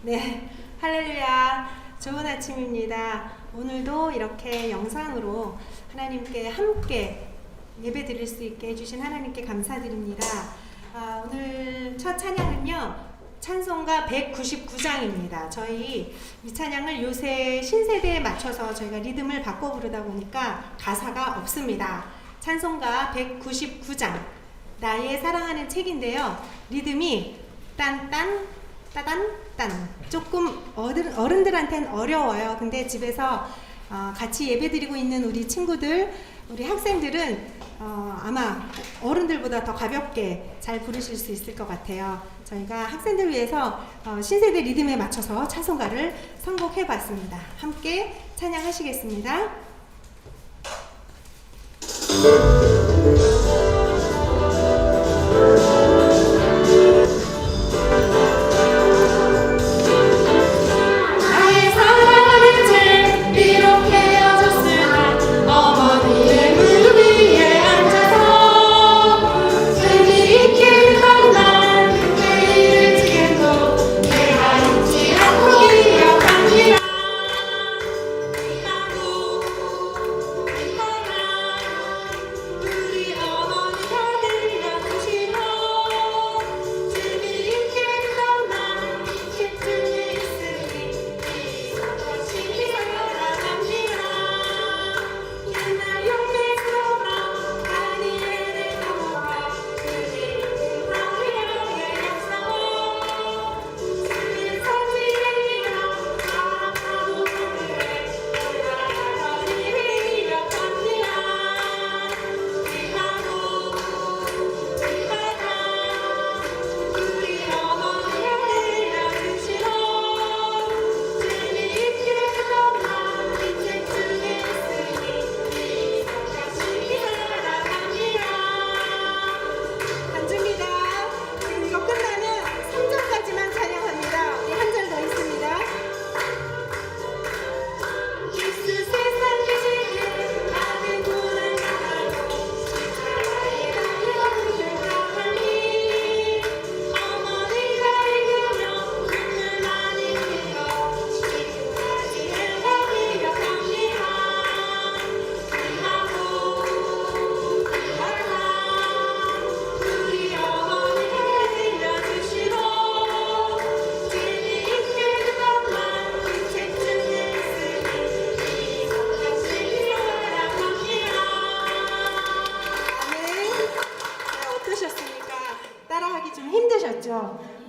네, 할렐루야. 좋은 아침입니다. 오늘도 이렇게 영상으로 하나님께 함께 예배 드릴 수 있게 해주신 하나님께 감사드립니다. 오늘 첫 찬양은요, 찬송가 199장입니다. 저희 이 찬양을 요새 신세대에 맞춰서 저희가 리듬을 바꿔 부르다 보니까 가사가 없습니다. 찬송가 199장, 나의 사랑하는 책인데요. 리듬이 딴딴 따단 딴, 조금 어른들한테는 어려워요. 근데 집에서 같이 예배드리고 있는 우리 친구들, 우리 학생들은 아마 어른들보다 더 가볍게 잘 부르실 수 있을 것 같아요. 저희가 학생들 위해서 신세대 리듬에 맞춰서 찬송가를 선곡해 봤습니다. 함께 찬양하시겠습니다.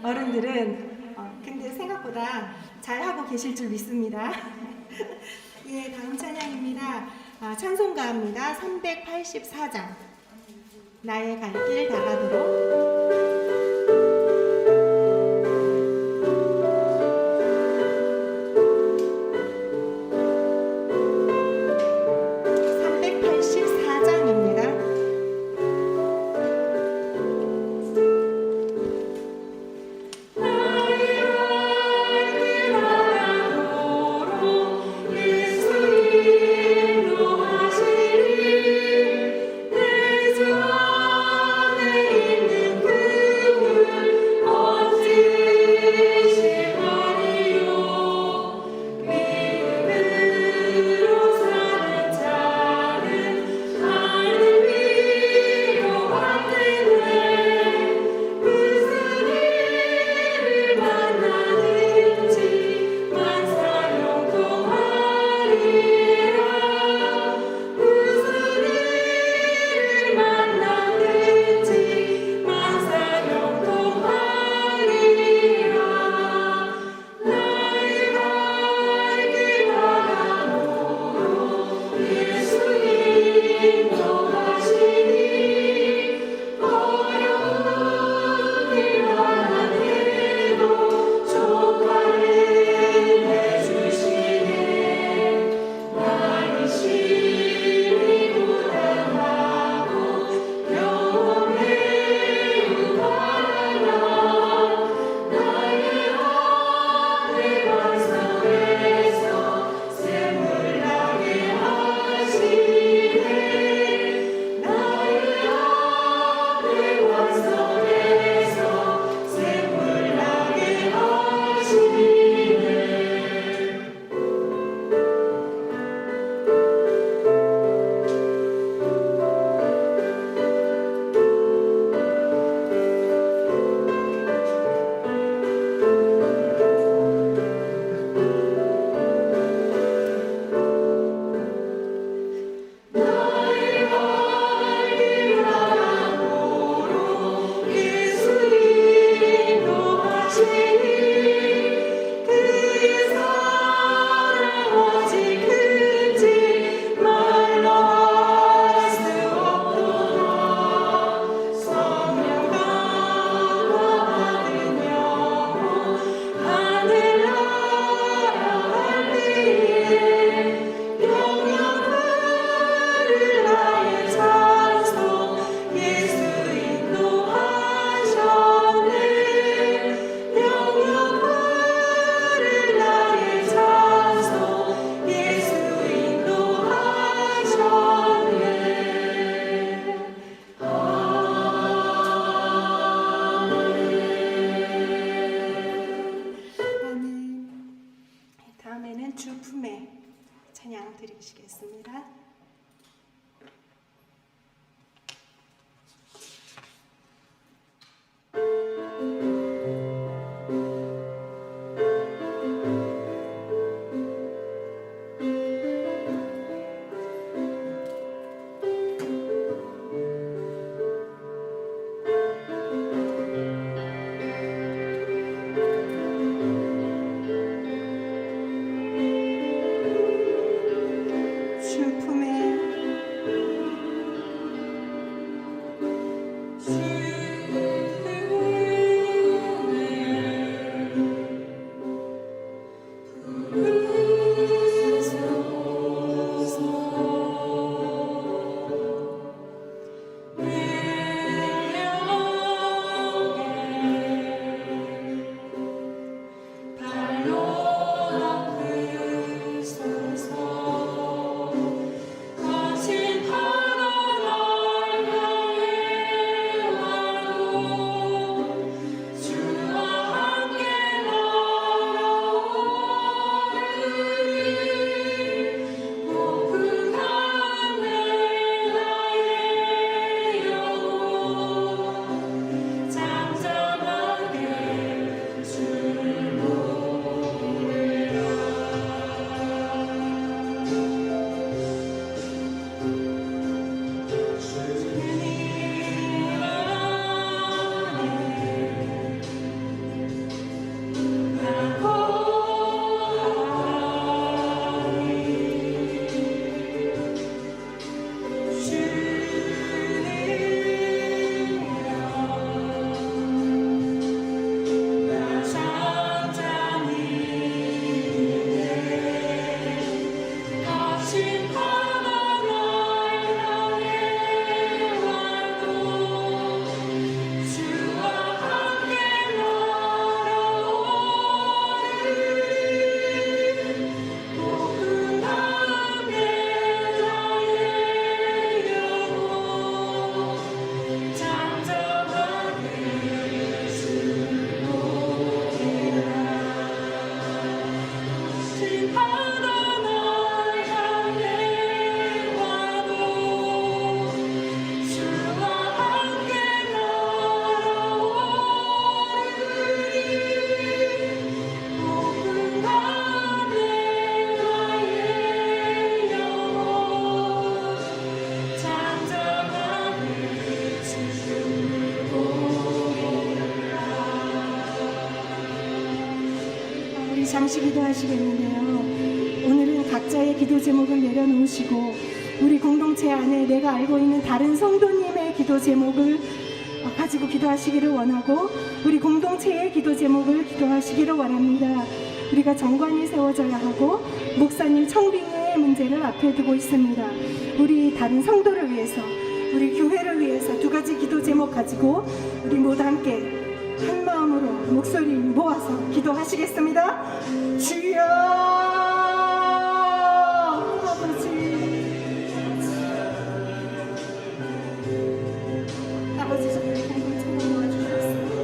어른들은 근데 생각보다 잘하고 계실 줄 믿습니다. 예, 다음 찬양입니다. 찬송가입니다. 384장 나의 갈 길 다가도록. 내 잠시 기도하시겠는데요. 오늘은 각자의 기도 제목을 내려놓으시고 우리 공동체 안에 내가 알고 있는 다른 성도님의 기도 제목을 가지고 기도하시기를 원하고 우리 공동체의 기도 제목을 기도하시기를 원합니다. 우리가 정관이 세워져야 하고 목사님 청빙의 문제를 앞에 두고 있습니다. 우리 다른 성도를 위해서 우리 교회를 위해서 두 가지 기도 제목 가지고 우리 모두 함께 한 마음으로 목소리 모아서 기도하시겠습니다. 주여 아버지, 아버지 저희 공동체를 모아주셨습니다.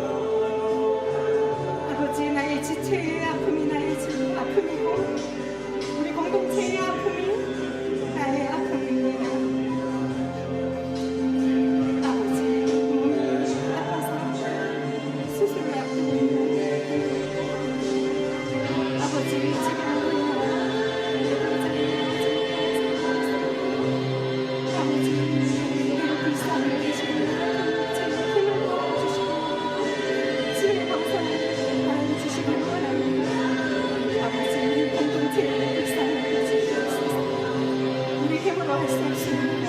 아버지 나의 지체의 아픔이 나의 아픔이고 우리 공동체의 아픔이 나의 아픔입니다. 아버지 몸이 아파서 수술을 앞두고 있는 아버지 지금으로 아버지 그대로 불쌍히 여기시는 제가 힘을 주시고 지혜의 감사를 주시길 원합니다. 아버지 우리 공동체를 불쌍히 여기시옵소서. 우리 힘으로 할 수 없습니다.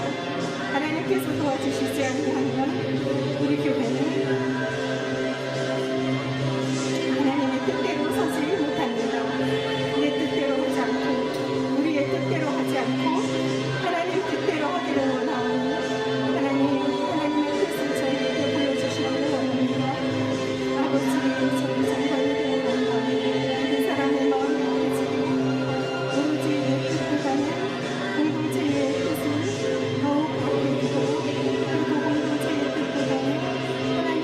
하나님께서 도와주시지 않으면 우리 교회는 하나님의 뜻대로 서지 못합니다. 내 뜻대로 하지 않고 우리의 뜻대로 하지 않고 하나님 뜻대로 하기를 원하오니 하나님의 뜻을 저희에게 보여주시기를 원합니다. 아버지 저희 정관이 되어 온다. 모든 사람의 마음이 아버지고 오로지 내 뜻보다는 공동체의 뜻을 더욱 앞에 두고 그리고 공동체의 뜻보다는 하나님의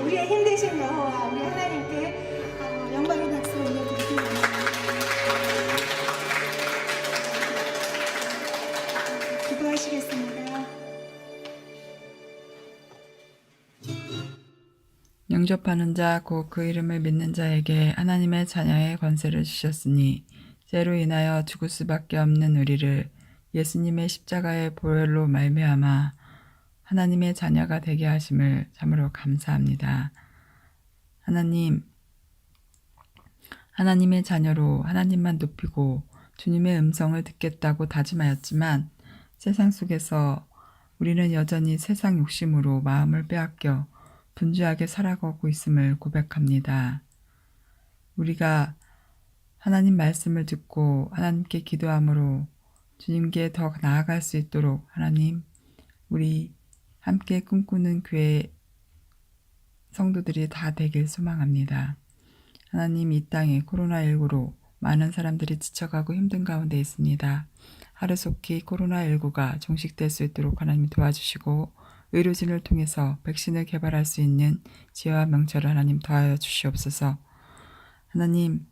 우리의 힘 되신 여호와 우리 하나님께 영광의 박수 올려드리기 원합니다. 기도하시겠습니다. 영접하는 자 곧 그 이름을 믿는 자에게 하나님의 자녀의 권세를 주셨으니 죄로 인하여 죽을 수밖에 없는 우리를 예수님의 십자가의 보혈로 말미암아 하나님의 자녀가 되게 하심을 참으로 감사합니다. 하나님의 자녀로 하나님만 높이고 주님의 음성을 듣겠다고 다짐하였지만 세상 속에서 우리는 여전히 세상 욕심으로 마음을 빼앗겨 분주하게 살아가고 있음을 고백합니다. 우리가 하나님 말씀을 듣고 하나님께 기도함으로 주님께 더 나아갈 수 있도록 하나님, 우리 함께 꿈꾸는 교회 성도들이 다 되길 소망합니다. 하나님, 이 땅에 코로나19로 많은 사람들이 지쳐가고 힘든 가운데 있습니다. 하루속히 코로나19가 종식될 수 있도록 하나님 도와주시고 의료진을 통해서 백신을 개발할 수 있는 지혜와 명철을 하나님 더하여 주시옵소서. 하나님,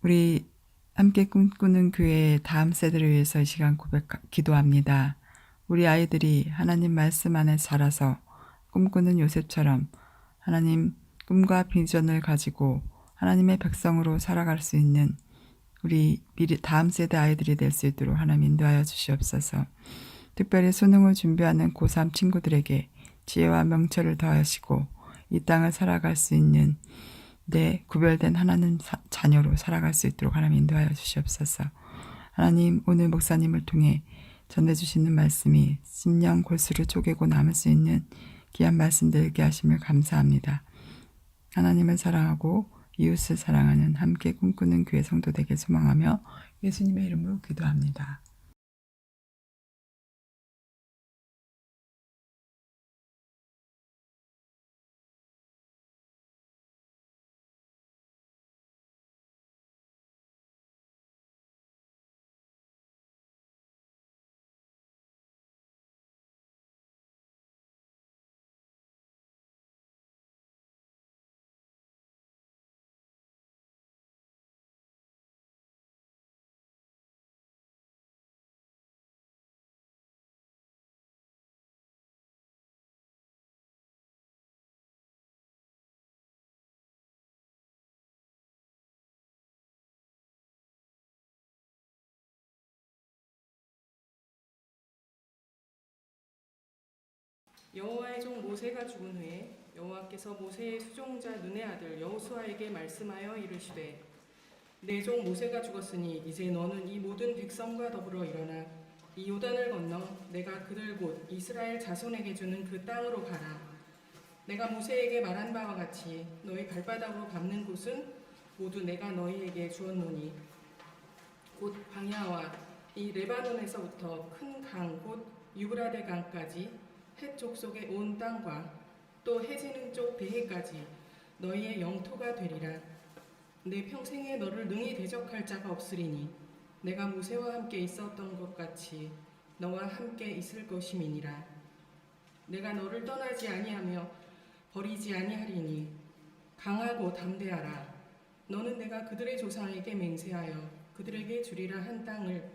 우리 함께 꿈꾸는 교회의 다음 세대를 위해서 이 시간 기도합니다. 우리 아이들이 하나님 말씀 안에 자라서 꿈꾸는 요셉처럼 하나님 꿈과 비전을 가지고 하나님의 백성으로 살아갈 수 있는 우리 다음 세대 아이들이 될 수 있도록 하나님 인도하여 주시옵소서. 특별히 수능을 준비하는 고3 친구들에게 지혜와 명철을 더하시고 이 땅을 살아갈 수 있는 내 구별된 하나님 자녀로 살아갈 수 있도록 하나님 인도하여 주시옵소서. 하나님, 오늘 목사님을 통해 전해주시는 말씀이 심령 골수를 쪼개고 남을 수 있는 귀한 말씀 되게 하심을 감사합니다. 하나님을 사랑하고 이웃을 사랑하는 함께 꿈꾸는 교회 성도 되길 소망하며 예수님의 이름으로 기도합니다. 여호와의 종 모세가 죽은 후에 여호와께서 모세의 수종자 눈의 아들 여호수아에게 말씀하여 이르시되 내 종 모세가 죽었으니 이제 너는 이 모든 백성과 더불어 일어나 이 요단을 건너 내가 그들 곧 이스라엘 자손에게 주는 그 땅으로 가라. 내가 모세에게 말한 바와 같이 너희 발바닥으로 밟는 곳은 모두 내가 너희에게 주었노니 곧 광야와 이 레바논에서부터 큰 강 곧 유브라데 강까지 헷 족속의 온 땅과 또 해지는 쪽 대해까지 너희의 영토가 되리라. 내 평생에 너를 능히 대적할 자가 없으리니 내가 모세와 함께 있었던 것 같이 너와 함께 있을 것임이니라. 내가 너를 떠나지 아니하며 버리지 아니하리니 강하고 담대하라. 너는 내가 그들의 조상에게 맹세하여 그들에게 주리라 한 땅을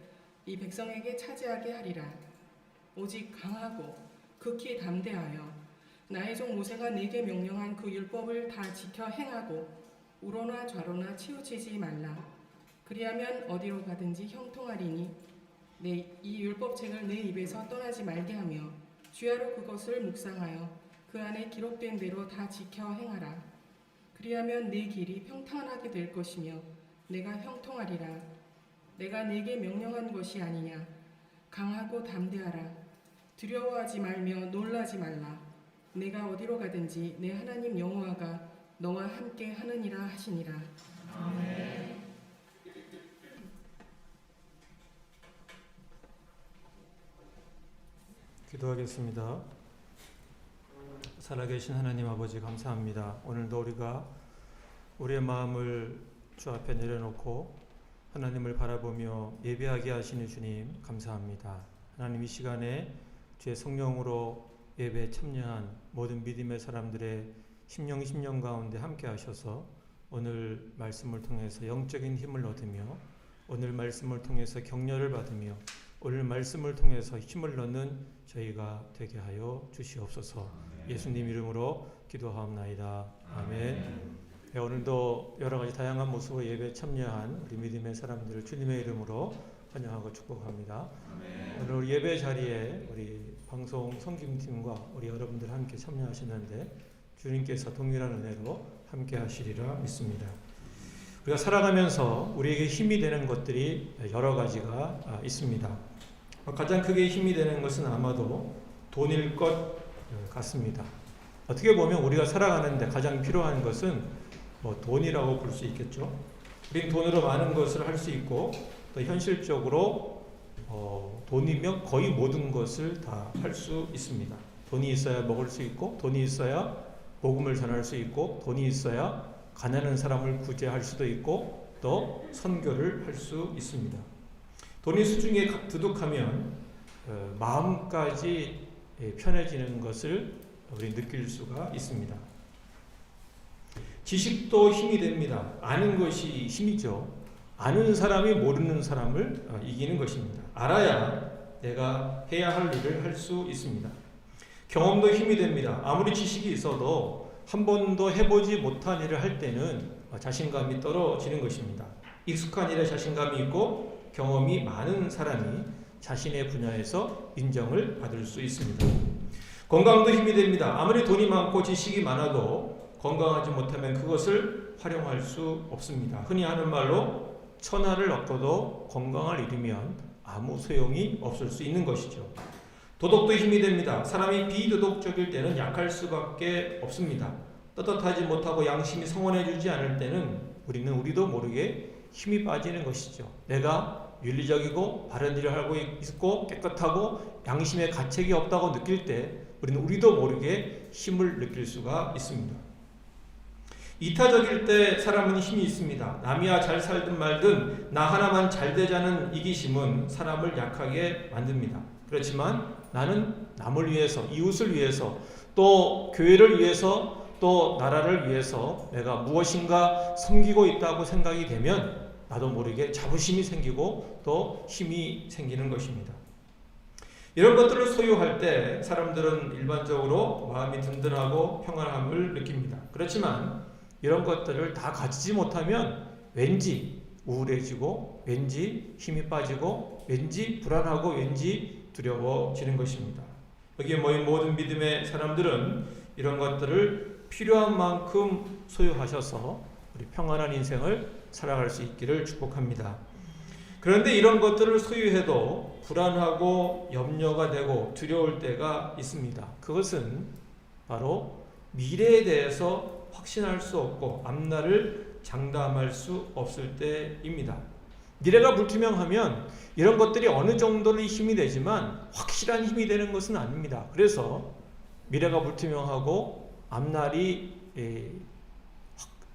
이 백성에게 차지하게 하리라. 오직 강하고 극히 담대하여 나의 종 모세가 내게 명령한 그 율법을 다 지켜 행하고 우로나 좌로나 치우치지 말라. 그리하면 어디로 가든지 형통하리니 이 율법책을 내 입에서 떠나지 말게 하며 주야로 그것을 묵상하여 그 안에 기록된 대로 다 지켜 행하라. 그리하면 내 길이 평탄하게 될 것이며 내가 형통하리라. 내가 내게 명령한 것이 아니냐. 강하고 담대하라. 두려워하지 말며 놀라지 말라. 내가 어디로 가든지 내 하나님 여호와가 너와 함께 하느니라 하시니라. 아멘. 기도하겠습니다. 살아계신 하나님 아버지 감사합니다. 오늘도 우리가 우리의 마음을 주 앞에 내려놓고 하나님을 바라보며 예배하게 하시는 주님 감사합니다. 하나님 이 시간에 주의 성령으로 예배에 참여한 모든 믿음의 사람들의 심령 가운데 함께 하셔서 오늘 말씀을 통해서 영적인 힘을 얻으며 오늘 말씀을 통해서 격려를 받으며 오늘 말씀을 통해서 힘을 얻는 저희가 되게 하여 주시옵소서. 예수님 이름으로 기도하옵나이다. 아멘. 네, 오늘도 여러 가지 다양한 모습으로 예배에 참여한 우리 믿음의 사람들을 주님의 이름으로 환영하고 축복합니다. 오늘 우리 예배 자리에 우리 방송 섬김팀과 우리 여러분들 함께 참여하셨는데 주님께서 동일한 은혜로 함께 하시리라 믿습니다. 우리가 살아가면서 우리에게 힘이 되는 것들이 여러 가지가 있습니다. 가장 크게 힘이 되는 것은 아마도 돈일 것 같습니다. 어떻게 보면 우리가 살아가는데 가장 필요한 것은 돈이라고 볼 수 있겠죠. 우린 돈으로 많은 것을 할 수 있고 또 현실적으로 돈이면 거의 모든 것을 다 할 수 있습니다. 돈이 있어야 먹을 수 있고 돈이 있어야 복음을 전할 수 있고 돈이 있어야 가난한 사람을 구제할 수도 있고 또 선교를 할 수 있습니다. 돈이 수중에 두둑하면 마음까지 편해지는 것을 우리 느낄 수가 있습니다. 지식도 힘이 됩니다. 아는 것이 힘이죠. 아는 사람이 모르는 사람을 이기는 것입니다. 알아야 내가 해야 할 일을 할 수 있습니다. 경험도 힘이 됩니다. 아무리 지식이 있어도 한 번도 해보지 못한 일을 할 때는 자신감이 떨어지는 것입니다. 익숙한 일에 자신감이 있고 경험이 많은 사람이 자신의 분야에서 인정을 받을 수 있습니다. 건강도 힘이 됩니다. 아무리 돈이 많고 지식이 많아도 건강하지 못하면 그것을 활용할 수 없습니다. 흔히 하는 말로 천하를 얻고도 건강을 잃으면 아무 소용이 없을 수 있는 것이죠. 도덕도 힘이 됩니다. 사람이 비도덕적일 때는 약할 수밖에 없습니다. 떳떳하지 못하고 양심이 성원해주지 않을 때는 우리도 모르게 힘이 빠지는 것이죠. 내가 윤리적이고 바른 일을 하고 있고 깨끗하고 양심에 가책이 없다고 느낄 때 우리도 모르게 힘을 느낄 수가 있습니다. 이타적일 때 사람은 힘이 있습니다. 남이야 잘 살든 말든 나 하나만 잘 되자는 이기심은 사람을 약하게 만듭니다. 그렇지만 나는 남을 위해서, 이웃을 위해서, 또 교회를 위해서, 또 나라를 위해서 내가 무엇인가 섬기고 있다고 생각이 되면 나도 모르게 자부심이 생기고 또 힘이 생기는 것입니다. 이런 것들을 소유할 때 사람들은 일반적으로 마음이 든든하고 평안함을 느낍니다. 그렇지만 이런 것들을 다 가지지 못하면 왠지 우울해지고 왠지 힘이 빠지고 왠지 불안하고 왠지 두려워지는 것입니다. 여기에 모인 모든 믿음의 사람들은 이런 것들을 필요한 만큼 소유하셔서 우리 평안한 인생을 살아갈 수 있기를 축복합니다. 그런데 이런 것들을 소유해도 불안하고 염려가 되고 두려울 때가 있습니다. 그것은 바로 미래에 대해서 확신할 수 없고 앞날을 장담할 수 없을 때입니다. 미래가 불투명하면 이런 것들이 어느 정도는 힘이 되지만 확실한 힘이 되는 것은 아닙니다. 그래서 미래가 불투명하고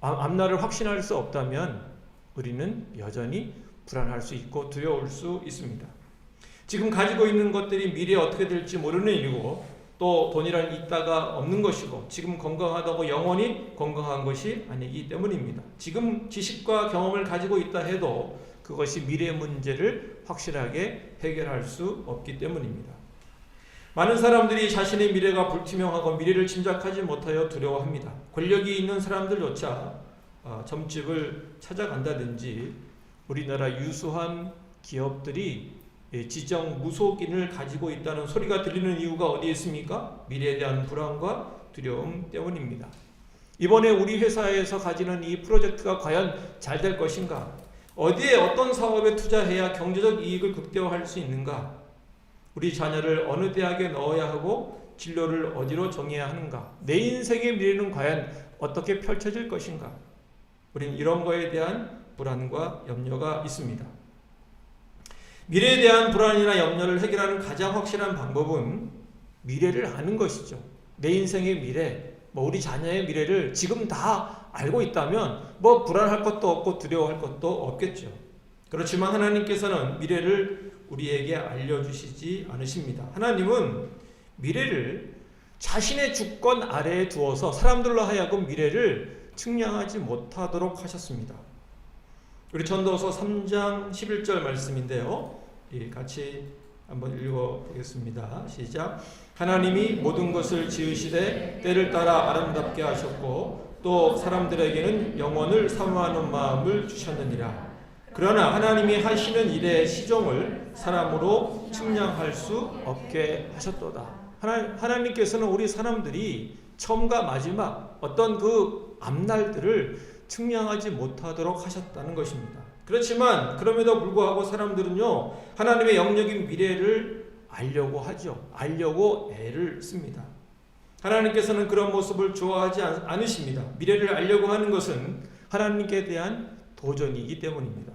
앞날을 확신할 수 없다면 우리는 여전히 불안할 수 있고 두려울 수 있습니다. 지금 가지고 있는 것들이 미래에 어떻게 될지 모르는 일이고 또 돈이란 있다가 없는 것이고 지금 건강하다고 영원히 건강한 것이 아니기 때문입니다. 지금 지식과 경험을 가지고 있다 해도 그것이 미래 문제를 확실하게 해결할 수 없기 때문입니다. 많은 사람들이 자신의 미래가 불투명하고 미래를 짐작하지 못하여 두려워합니다. 권력이 있는 사람들조차 점집을 찾아간다든지 우리나라 유수한 기업들이 지정 무속인을 가지고 있다는 소리가 들리는 이유가 어디에 있습니까? 미래에 대한 불안과 두려움 때문입니다. 이번에 우리 회사에서 가지는 이 프로젝트가 과연 잘 될 것인가? 어디에 어떤 사업에 투자해야 경제적 이익을 극대화할 수 있는가? 우리 자녀를 어느 대학에 넣어야 하고 진로를 어디로 정해야 하는가? 내 인생의 미래는 과연 어떻게 펼쳐질 것인가? 우리는 이런 거에 대한 불안과 염려가 있습니다. 미래에 대한 불안이나 염려를 해결하는 가장 확실한 방법은 미래를 아는 것이죠. 내 인생의 미래, 우리 자녀의 미래를 지금 다 알고 있다면 불안할 것도 없고 두려워할 것도 없겠죠. 그렇지만 하나님께서는 미래를 우리에게 알려주시지 않으십니다. 하나님은 미래를 자신의 주권 아래에 두어서 사람들로 하여금 미래를 측량하지 못하도록 하셨습니다. 우리 전도서 3장 11절 말씀인데요. 같이 한번 읽어보겠습니다. 시작. 하나님이 모든 것을 지으시되 때를 따라 아름답게 하셨고 또 사람들에게는 영원을 사모하는 마음을 주셨느니라. 그러나 하나님이 하시는 일의 시종을 사람으로 측량할 수 없게 하셨도다. 하나님께서는 우리 사람들이 처음과 마지막 어떤 그 앞날들을 측량하지 못하도록 하셨다는 것입니다. 그렇지만 그럼에도 불구하고 사람들은요, 하나님의 영적인 미래를 알려고 하죠. 알려고 애를 씁니다. 하나님께서는 그런 모습을 좋아하지 않으십니다. 미래를 알려고 하는 것은 하나님께 대한 도전이기 때문입니다.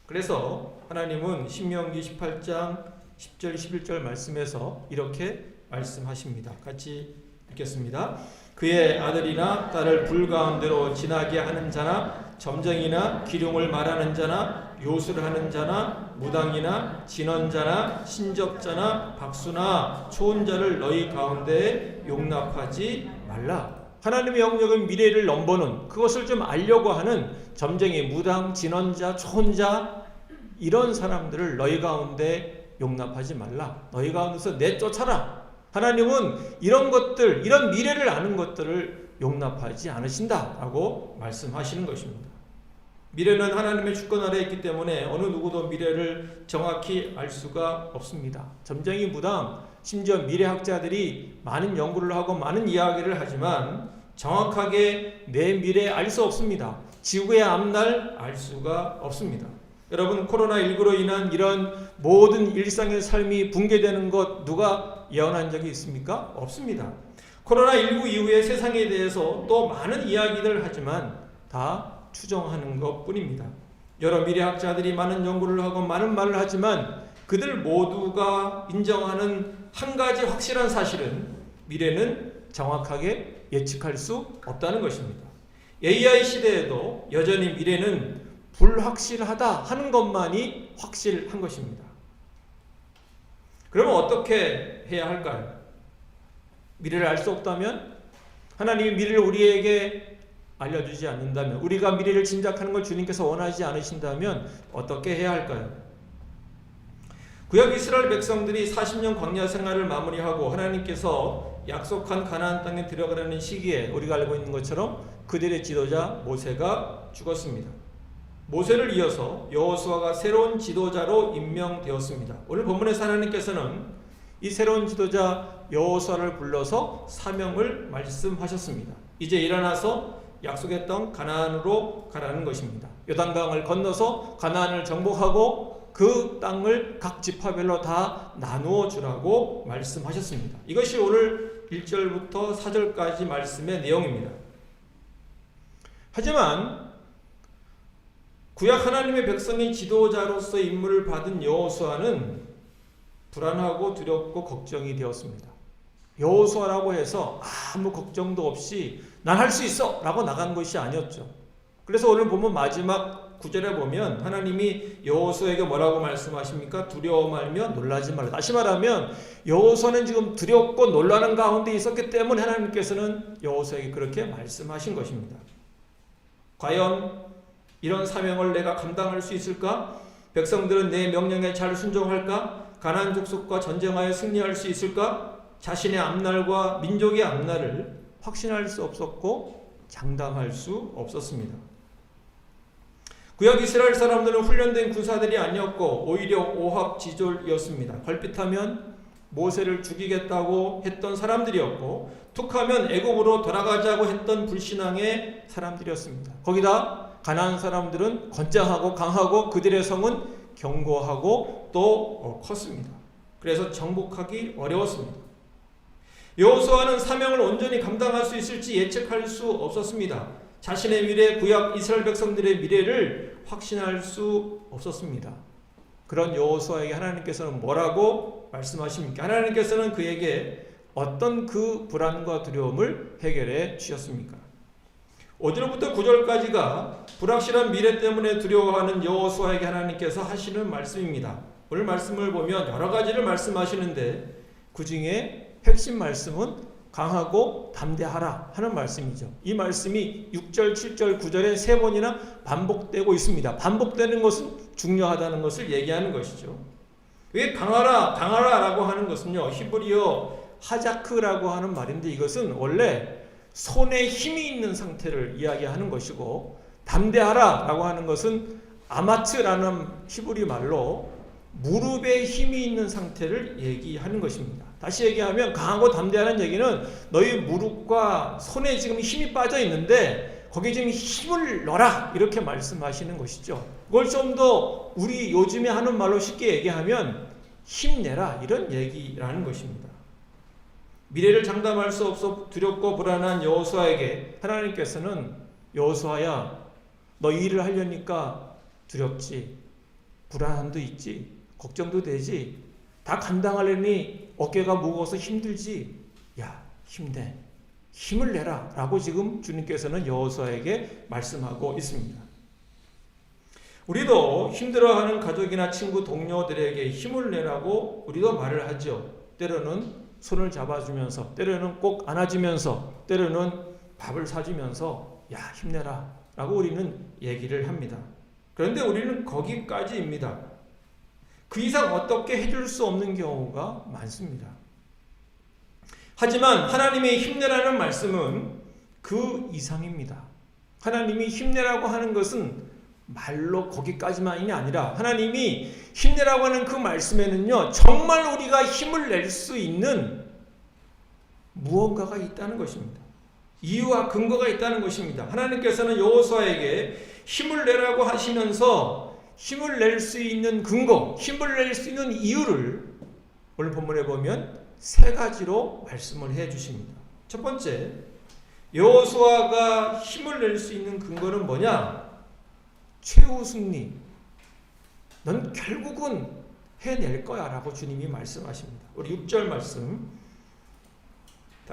그래서 하나님은 신명기 18장 10절 11절 말씀에서 이렇게 말씀하십니다. 같이 읽겠습니다. 그의 아들이나 딸을 불 가운데로 지나게 하는 자나 점쟁이나 기륭을 말하는 자나 요술을 하는 자나 무당이나 진언자나 신접자나 박수나 초혼자를 너희 가운데에 용납하지 말라. 하나님의 영적인 미래를 넘보는 그것을 좀 알려고 하는 점쟁이, 무당, 진언자, 초혼자 이런 사람들을 너희 가운데 용납하지 말라. 너희 가운데서 내쫓아라. 하나님은 이런 것들, 이런 미래를 아는 것들을 용납하지 않으신다라고 말씀하시는 것입니다. 미래는 하나님의 주권 아래에 있기 때문에 어느 누구도 미래를 정확히 알 수가 없습니다. 점쟁이, 무당, 심지어 미래학자들이 많은 연구를 하고 많은 이야기를 하지만 정확하게 내 미래 알 수 없습니다. 지구의 앞날 알 수가 없습니다. 여러분, 코로나19로 인한 이런 모든 일상의 삶이 붕괴되는 것 누가 예언한 적이 있습니까? 없습니다. 코로나19 이후에 세상에 대해서 또 많은 이야기를 하지만 다 추정하는 것 뿐입니다. 여러 미래학자들이 많은 연구를 하고 많은 말을 하지만 그들 모두가 인정하는 한 가지 확실한 사실은 미래는 정확하게 예측할 수 없다는 것입니다. AI 시대에도 여전히 미래는 불확실하다 하는 것만이 확실한 것입니다. 그러면 어떻게 해야 할까요? 미래를 알 수 없다면, 하나님이 미래를 우리에게 알려주지 않는다면, 우리가 미래를 짐작하는 걸 주님께서 원하지 않으신다면 어떻게 해야 할까요? 구약 이스라엘 백성들이 40년 광야 생활을 마무리하고 하나님께서 약속한 가나안 땅에 들어가려는 시기에 우리가 알고 있는 것처럼 그들의 지도자 모세가 죽었습니다. 모세를 이어서 여호수아가 새로운 지도자로 임명되었습니다. 오늘 본문에서 하나님께서는 이 새로운 지도자 여호수아를 불러서 사명을 말씀하셨습니다. 이제 일어나서 약속의 땅 가나안으로 가라는 것입니다. 요단강을 건너서 가나안을 정복하고 그 땅을 각 지파별로 다 나누어 주라고 말씀하셨습니다. 이것이 오늘 1절부터 4절까지 말씀의 내용입니다. 하지만 구약 하나님의 백성의 지도자로서 임무를 받은 여호수아는 불안하고 두렵고 걱정이 되었습니다. 여호수아라고 해서 아무 걱정도 없이 난 할 수 있어 라고 나간 것이 아니었죠. 그래서 오늘 보면 마지막 9절에 보면 하나님이 여호수아에게 뭐라고 말씀하십니까? 두려워 말며 놀라지 말라. 다시 말하면 여호수아는 지금 두렵고 놀라는 가운데 있었기 때문에 하나님께서는 여호수아에게 그렇게 말씀하신 것입니다. 과연 이런 사명을 내가 감당할 수 있을까? 백성들은 내 명령에 잘 순종할까? 가나안 족속과 전쟁하여 승리할 수 있을까? 자신의 앞날과 민족의 앞날을 확신할 수 없었고 장담할 수 없었습니다. 구약 이스라엘 사람들은 훈련된 군사들이 아니었고 오히려 오합지졸이었습니다. 걸핏하면 모세를 죽이겠다고 했던 사람들이었고 툭하면 애굽으로 돌아가자고 했던 불신앙의 사람들이었습니다. 거기다 가나안 사람들은 건장하고 강하고 그들의 성은 견고하고 또 컸습니다. 그래서 정복하기 어려웠습니다. 여호수아는 사명을 온전히 감당할 수 있을지 예측할 수 없었습니다. 자신의 미래, 구약 이스라엘 백성들의 미래를 확신할 수 없었습니다. 그런 여호수아에게 하나님께서는 뭐라고 말씀하십니까? 하나님께서는 그에게 어떤 그 불안과 두려움을 해결해 주셨습니까? 5절부터 9절까지가 불확실한 미래 때문에 두려워하는 여호수아에게 하나님께서 하시는 말씀입니다. 오늘 말씀을 보면 여러 가지를 말씀하시는데 그 중에 핵심 말씀은 강하고 담대하라 하는 말씀이죠. 이 말씀이 6절, 7절, 9절에 3번이나 반복되고 있습니다. 반복되는 것은 중요하다는 것을 얘기하는 것이죠. 왜 강하라라고 하는 것은요, 히브리어 하자크라고 하는 말인데 이것은 원래 손에 힘이 있는 상태를 이야기하는 것이고, 담대하라라고 하는 것은 아마츠라는 히브리 말로 무릎에 힘이 있는 상태를 얘기하는 것입니다. 다시 얘기하면 강하고 담대하는 얘기는 너희 무릎과 손에 지금 힘이 빠져 있는데 거기에 지금 힘을 넣어라 이렇게 말씀하시는 것이죠. 그걸 좀 더 우리 요즘에 하는 말로 쉽게 얘기하면 힘내라 이런 얘기라는 것입니다. 미래를 장담할 수 없어 두렵고 불안한 여호수아에게 하나님께서는 여호수아야 너 이 일을 하려니까 두렵지, 불안함도 있지, 걱정도 되지, 다 감당하려니 어깨가 무거워서 힘들지, 야 힘내, 힘을 내라 라고 지금 주님께서는 여호수아에게 말씀하고 있습니다. 우리도 힘들어하는 가족이나 친구, 동료들에게 힘을 내라고 우리도 말을 하죠. 때로는 손을 잡아주면서, 때로는 꼭 안아주면서, 때로는 밥을 사주면서 야 힘내라 라고 우리는 얘기를 합니다. 그런데 우리는 거기까지입니다. 그 이상 어떻게 해줄 수 없는 경우가 많습니다. 하지만 하나님의 힘내라는 말씀은 그 이상입니다. 하나님이 힘내라고 하는 것은 말로 거기까지만이 아니라 하나님이 힘내라고 하는 그 말씀에는요, 정말 우리가 힘을 낼 수 있는 무언가가 있다는 것입니다. 이유와 근거가 있다는 것입니다. 하나님께서는 여호수아에게 힘을 내라고 하시면서 힘을 낼 수 있는 근거, 힘을 낼 수 있는 이유를 오늘 본문에 보면 3가지로 말씀을 해 주십니다. 첫 번째, 여호수아가 힘을 낼 수 있는 근거는 뭐냐? 최후 승리. 넌 결국은 해낼 거야 라고 주님이 말씀하십니다. 우리 6절 말씀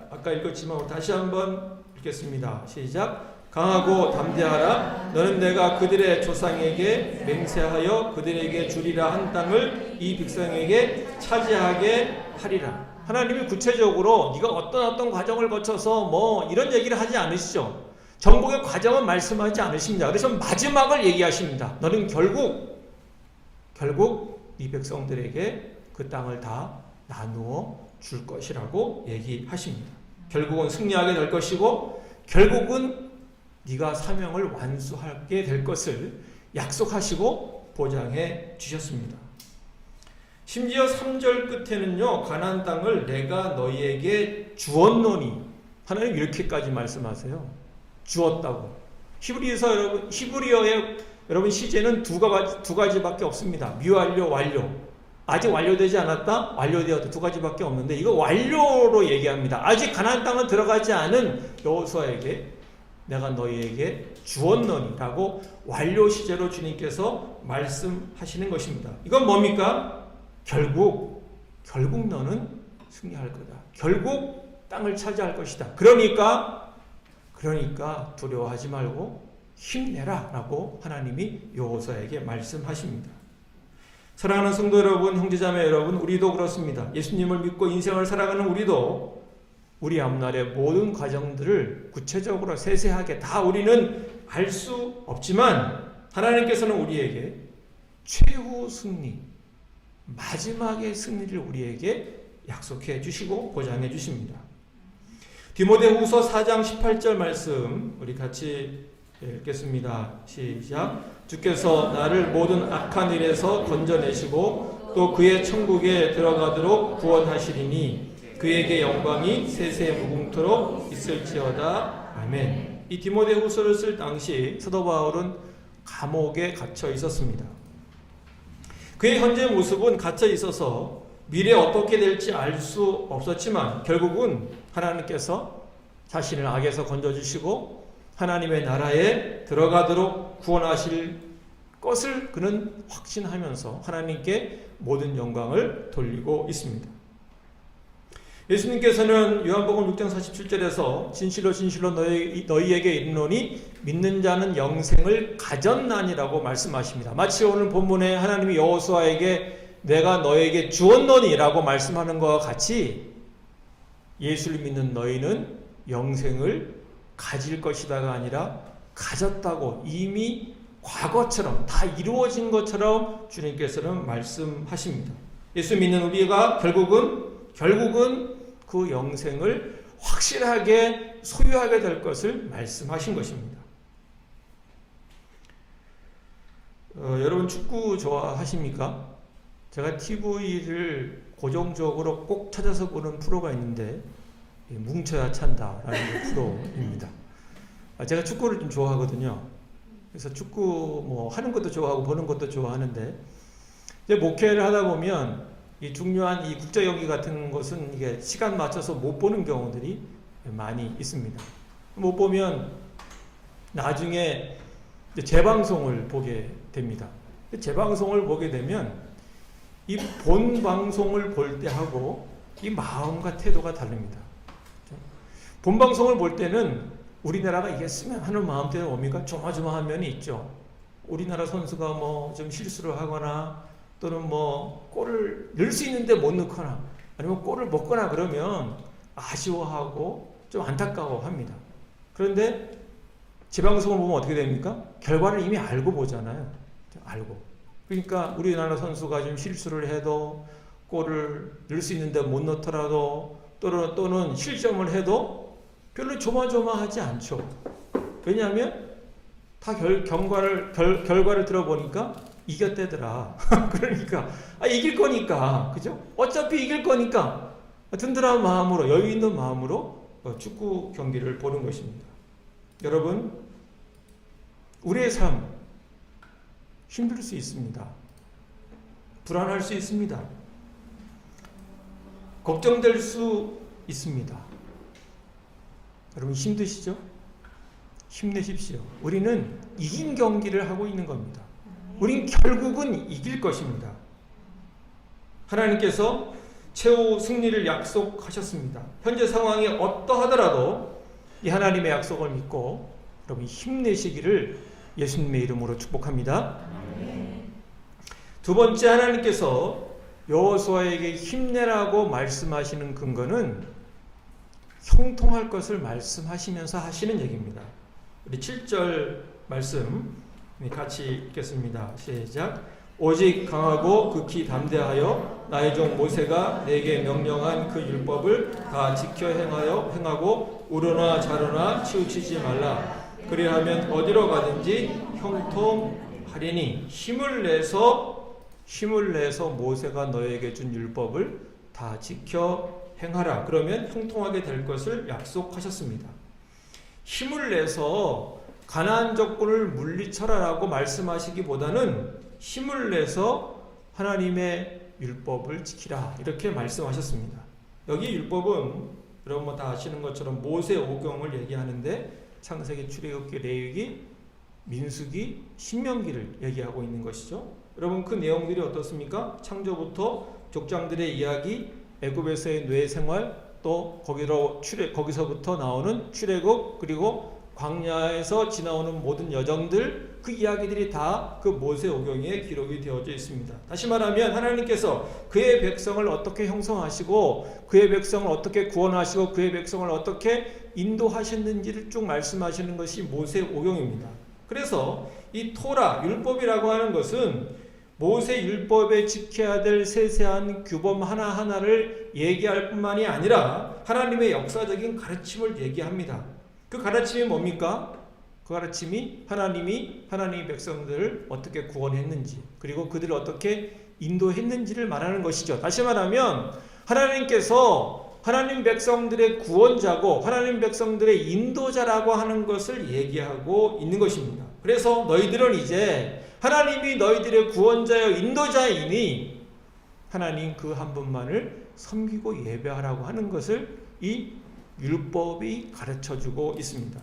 아까 읽었지만 다시 한번 읽겠습니다. 시작. 강하고 담대하라. 너는 내가 그들의 조상에게 맹세하여 그들에게 주리라 한 땅을 이 백성에게 차지하게 하리라. 하나님이 구체적으로 네가 어떤 과정을 거쳐서 뭐 이런 얘기를 하지 않으시죠. 정복의 과정은 말씀하지 않으십니다. 그래서 마지막을 얘기하십니다. 너는 결국 이 백성들에게 그 땅을 다 나누어 줄 것이라고 얘기하십니다. 결국은 승리하게 될 것이고 결국은 네가 사명을 완수하게 될 것을 약속하시고 보장해 주셨습니다. 심지어 3절 끝에는요, 가나안 땅을 내가 너희에게 주었노니 하나님 이렇게까지 말씀하세요. 주었다고. 히브리어의 여러분 시제는 두 가지밖에 없습니다. 미완료, 완료. 아직 완료되지 않았다, 완료되었다. 2가지밖에 없는데 이거 완료로 얘기합니다. 아직 가나안 땅은 들어가지 않은 여호수아에게 내가 너희에게 주었노니라고 완료 시제로 주님께서 말씀하시는 것입니다. 이건 뭡니까? 결국 너는 승리할 거다. 결국 땅을 차지할 것이다. 그러니까 두려워하지 말고 힘내라 라고 하나님이 여호수아에게 말씀하십니다. 사랑하는 성도 여러분, 형제자매 여러분, 우리도 그렇습니다. 예수님을 믿고 인생을 살아가는 우리도 우리 앞날의 모든 과정들을 구체적으로 세세하게 다 우리는 알 수 없지만 하나님께서는 우리에게 최후 승리, 마지막의 승리를 우리에게 약속해 주시고 보장해 주십니다. 디모데후서 4장 18절 말씀 우리 같이 읽겠습니다. 시작. 주께서 나를 모든 악한 일에서 건져내시고 또 그의 천국에 들어가도록 구원하시리니 그에게 영광이 세세 무궁토록 있을지어다. 아멘. 이 디모데후서를 쓸 당시 사도 바울은 감옥에 갇혀 있었습니다. 그의 현재 모습은 갇혀 있어서 미래에 어떻게 될지 알 수 없었지만 결국은 하나님께서 자신을 악에서 건져주시고 하나님의 나라에 들어가도록 구원하실 것을 그는 확신하면서 하나님께 모든 영광을 돌리고 있습니다. 예수님께서는 요한복음 6장 47절에서 진실로 진실로 너희에게 이르노니 믿는 자는 영생을 가졌나니라고 말씀하십니다. 마치 오늘 본문에 하나님이 여호수아에게 내가 너에게 주었노니라고 말씀하는 것과 같이 예수를 믿는 너희는 영생을 가질 것이다가 아니라 가졌다고 이미 과거처럼 다 이루어진 것처럼 주님께서는 말씀하십니다. 예수 믿는 우리가 결국은 그 영생을 확실하게 소유하게 될 것을 말씀하신 것입니다. 여러분 축구 좋아하십니까? 제가 TV를 고정적으로 꼭 찾아서 보는 프로가 있는데 뭉쳐야 찬다라는 프로입니다. 제가 축구를 좀 좋아하거든요. 그래서 축구 뭐 하는 것도 좋아하고 보는 것도 좋아하는데 이제 목회를 하다 보면 이 중요한 이 국제 경기 같은 것은 이게 시간 맞춰서 못 보는 경우들이 많이 있습니다. 못 보면 나중에 재방송을 보게 됩니다. 재방송을 보게 되면 이 본 방송을 볼 때하고 이 마음과 태도가 다릅니다. 본 방송을 볼 때는 우리나라가 이겼으면 하는 마음대로 뭡니까? 조마조마한 면이 있죠. 우리나라 선수가 뭐 좀 실수를 하거나 또는 뭐 골을 넣을 수 있는데 못 넣거나 아니면 골을 먹거나 그러면 아쉬워하고 좀 안타까워합니다. 그런데 재방송을 보면 어떻게 됩니까? 결과를 이미 알고 보잖아요. 알고. 그러니까 우리나라 선수가 좀 실수를 해도 골을 넣을 수 있는데 못 넣더라도 또는 실점을 해도 별로 조마조마하지 않죠. 왜냐하면 다 결과를 들어보니까 이겼대더라. 그러니까 이길 거니까, 그죠? 어차피 이길 거니까 든든한 마음으로, 여유 있는 마음으로 축구 경기를 보는 것입니다. 여러분, 우리의 삶 힘들 수 있습니다. 불안할 수 있습니다. 걱정될 수 있습니다. 여러분 힘드시죠? 힘내십시오. 우리는 이긴 경기를 하고 있는 겁니다. 우린 결국은 이길 것입니다. 하나님께서 최후 승리를 약속하셨습니다. 현재 상황이 어떠하더라도 이 하나님의 약속을 믿고 여러분 힘내시기를 예수님의 이름으로 축복합니다. 두 번째, 하나님께서 여호수아에게 힘내라고 말씀하시는 근거는 형통할 것을 말씀하시면서 하시는 얘기입니다. 우리 7절 말씀 같이 읽겠습니다. 시작. 오직 강하고 극히 담대하여 나의 종 모세가 내게 명령한 그 율법을 다 지켜 행하고 우러나 자르나 치우치지 말라. 그리하면 어디로 가든지 형통하리니. 힘을 내서 모세가 너에게 준 율법을 다 지켜 행하라. 그러면 형통하게 될 것을 약속하셨습니다. 힘을 내서 가나안 적군을 물리쳐라라고 말씀하시기보다는 힘을 내서 하나님의 율법을 지키라 이렇게 말씀하셨습니다. 여기 율법은 여러분 다 아시는 것처럼 모세 오경을 얘기하는데 창세기, 출애굽기, 레위기, 민수기, 신명기를 얘기하고 있는 것이죠. 여러분 그 내용들이 어떻습니까? 창조부터 족장들의 이야기, 애굽에서의 노예 생활, 또 거기서부터 나오는 출애굽, 그리고 광야에서 지나오는 모든 여정들, 그 이야기들이 다 그 모세오경에 기록이 되어져 있습니다. 다시 말하면 하나님께서 그의 백성을 어떻게 형성하시고 그의 백성을 어떻게 구원하시고 그의 백성을 어떻게 인도하셨는지를 쭉 말씀하시는 것이 모세오경입니다. 그래서 이 토라, 율법이라고 하는 것은 모세 율법에 지켜야 될 세세한 규범 하나하나를 얘기할 뿐만이 아니라 하나님의 역사적인 가르침을 얘기합니다. 그 가르침이 뭡니까? 그 가르침이 하나님의 백성들을 어떻게 구원했는지, 그리고 그들을 어떻게 인도했는지를 말하는 것이죠. 다시 말하면 하나님께서 하나님 백성들의 구원자고 하나님 백성들의 인도자라고 하는 것을 얘기하고 있는 것입니다. 그래서 너희들은 이제 하나님이 너희들의 구원자여 인도자이니 하나님 그 한 분만을 섬기고 예배하라고 하는 것을 이 율법이 가르쳐주고 있습니다.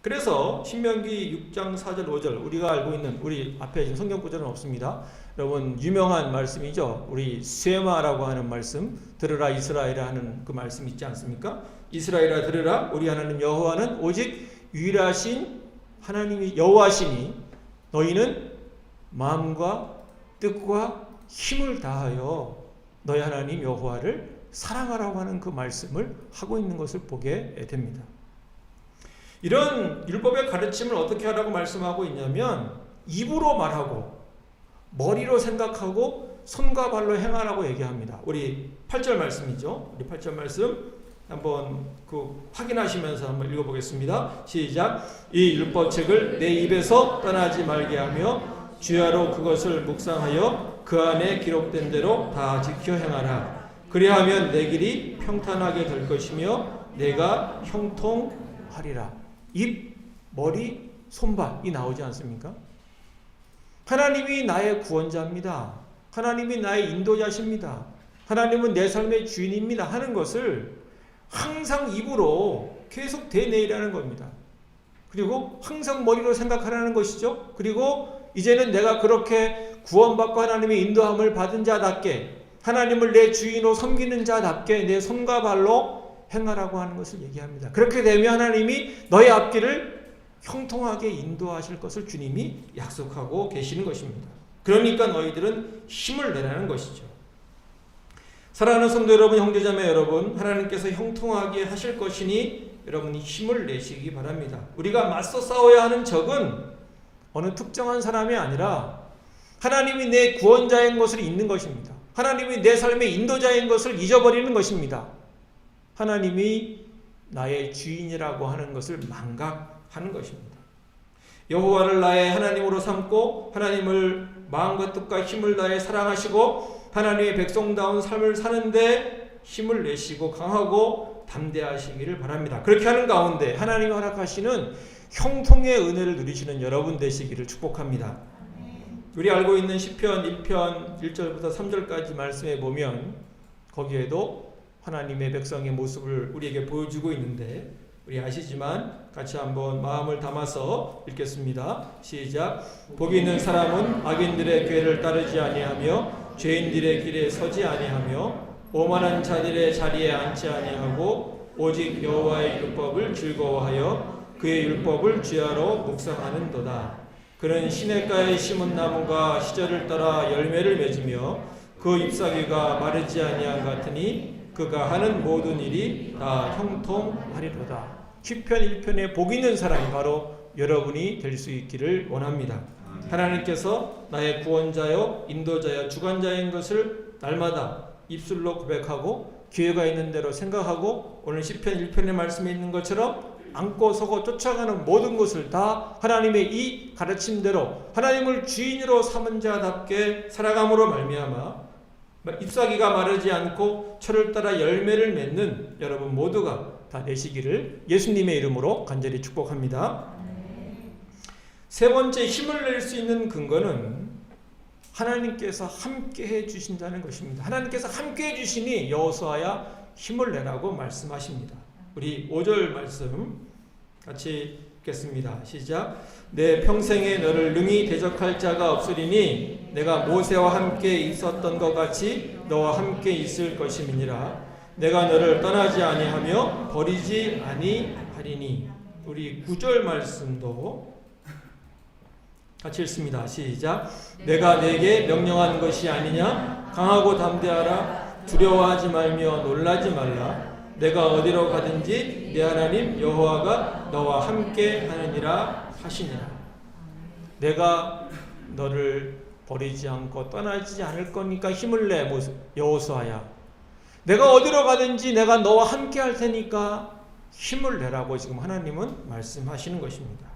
그래서 신명기 6장 4절 5절 우리가 알고 있는, 우리 앞에 지금 성경 구절은 없습니다. 여러분 유명한 말씀이죠. 우리 쇠마라고 하는 말씀, 들으라 이스라엘아 하는 그 말씀 있지 않습니까? 이스라엘아 들으라, 우리 하나님 여호와는 오직 유일하신 하나님이 여호와시니 너희는 마음과 뜻과 힘을 다하여 너희 하나님 여호와를 사랑하라고 하는 그 말씀을 하고 있는 것을 보게 됩니다. 이런 율법의 가르침을 어떻게 하라고 말씀하고 있냐면 입으로 말하고 머리로 생각하고 손과 발로 행하라고 얘기합니다. 우리 8절 말씀이죠. 우리 8절 말씀 한번 확인하시면서 한번 읽어보겠습니다. 시작. 이 율법책을 내 입에서 떠나지 말게 하며 주야로 그것을 묵상하여 그 안에 기록된 대로 다 지켜 행하라. 그리하면 내 길이 평탄하게 될 것이며 내가 형통하리라. 입, 머리, 손발이 나오지 않습니까? 하나님이 나의 구원자입니다. 하나님이 나의 인도자십니다. 하나님은 내 삶의 주인입니다 하는 것을 항상 입으로 계속 되뇌이라는 겁니다. 그리고 항상 머리로 생각하라는 것이죠. 그리고 이제는 내가 그렇게 구원받고 하나님의 인도함을 받은 자답게 하나님을 내 주인으로 섬기는 자답게 내 손과 발로 행하라고 하는 것을 얘기합니다. 그렇게 되면 하나님이 너의 앞길을 형통하게 인도하실 것을 주님이 약속하고 계시는 것입니다. 그러니까 너희들은 힘을 내라는 것이죠. 사랑하는 성도 여러분, 형제자매 여러분, 하나님께서 형통하게 하실 것이니 여러분이 힘을 내시기 바랍니다. 우리가 맞서 싸워야 하는 적은 어느 특정한 사람이 아니라 하나님이 내 구원자인 것을 잊는 것입니다. 하나님이 내 삶의 인도자인 것을 잊어버리는 것입니다. 하나님이 나의 주인이라고 하는 것을 망각하는 것입니다. 여호와를 나의 하나님으로 삼고 하나님을 마음과 뜻과 힘을 다해 사랑하시고 하나님의 백성다운 삶을 사는데 힘을 내시고 강하고 담대하시기를 바랍니다. 그렇게 하는 가운데 하나님이 허락하시는 형통의 은혜를 누리시는 여러분 되시기를 축복합니다. 우리 알고 있는 시편 1편 1절부터 3절까지 말씀에 보면 거기에도 하나님의 백성의 모습을 우리에게 보여주고 있는데 우리 아시지만 같이 한번 마음을 담아서 읽겠습니다. 시작. 복이 있는 사람은 악인들의 궤를 따르지 아니하며 죄인들의 길에 서지 아니하며 오만한 자들의 자리에 앉지 아니하고 오직 여호와의 율법을 즐거워하여 그의 율법을 주야로 묵상하는도다. 그는 시냇가에 심은 나무가 시절을 따라 열매를 맺으며 그 잎사귀가 마르지 아니한 같으니 그가 하는 모든 일이 다 형통하리로다. 시편 1편에 복 있는 사람이 바로 여러분이 될 수 있기를 원합니다. 하나님께서 나의 구원자요 인도자요 주관자인 것을 날마다 입술로 고백하고 기회가 있는 대로 생각하고 오늘 시편 1편의 말씀에 있는 것처럼 안고 서고 쫓아가는 모든 것을 다 하나님의 이 가르침대로 하나님을 주인으로 삼은 자답게 살아감으로 말미암아 잎사귀가 마르지 않고 철을 따라 열매를 맺는 여러분 모두가 다 내시기를 예수님의 이름으로 간절히 축복합니다. 세 번째 힘을 낼 수 있는 근거는 하나님께서 함께 해주신다는 것입니다. 하나님께서 함께 해주시니 여호수아야 힘을 내라고 말씀하십니다. 우리 5절 말씀 같이 읽겠습니다. 시작. 내 평생에 너를 능히 대적할 자가 없으리니 내가 모세와 함께 있었던 것 같이 너와 함께 있을 것임이니라. 내가 너를 떠나지 아니하며 버리지 아니하리니. 우리 9절 말씀도 같이 읽습니다. 시작. 내가 내게 명령한 것이 아니냐? 강하고 담대하라. 두려워하지 말며 놀라지 말라. 내가 어디로 가든지 내 하나님 여호와가 너와 함께 하느니라 하시니라. 내가 너를 버리지 않고 떠나지 않을 거니까 힘을 내 여호수아야. 내가 어디로 가든지 내가 너와 함께 할 테니까 힘을 내라고 지금 하나님은 말씀하시는 것입니다.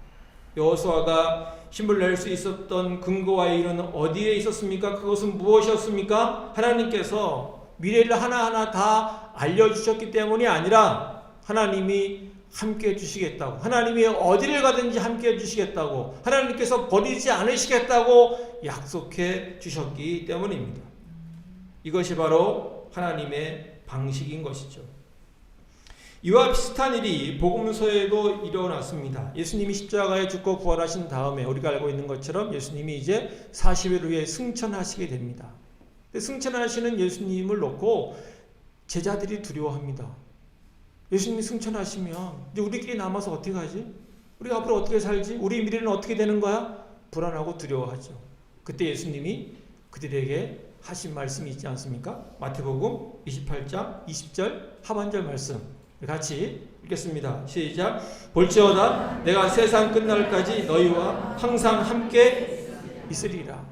여호수아가 힘을 낼 수 있었던 근거와 이유는 어디에 있었습니까? 그것은 무엇이었습니까? 하나님께서 미래를 하나하나 다 알려주셨기 때문이 아니라 하나님이 함께 해주시겠다고, 하나님이 어디를 가든지 함께 해주시겠다고, 하나님께서 버리지 않으시겠다고 약속해 주셨기 때문입니다. 이것이 바로 하나님의 방식인 것이죠. 이와 비슷한 일이 복음서에도 일어났습니다. 예수님이 십자가에 죽고 부활하신 다음에 우리가 알고 있는 것처럼 예수님이 이제 40일 후에 승천하시게 됩니다. 승천하시는 예수님을 놓고 제자들이 두려워합니다. 예수님이 승천하시면 이제 우리끼리 남아서 어떻게 하지? 우리가 앞으로 어떻게 살지? 우리 미래는 어떻게 되는 거야? 불안하고 두려워하죠. 그때 예수님이 그들에게 하신 말씀이 있지 않습니까? 마태복음 28장 20절 하반절 말씀 같이 읽겠습니다. 시작. 볼지어다 내가 세상 끝날까지 너희와 항상 함께 있으리라.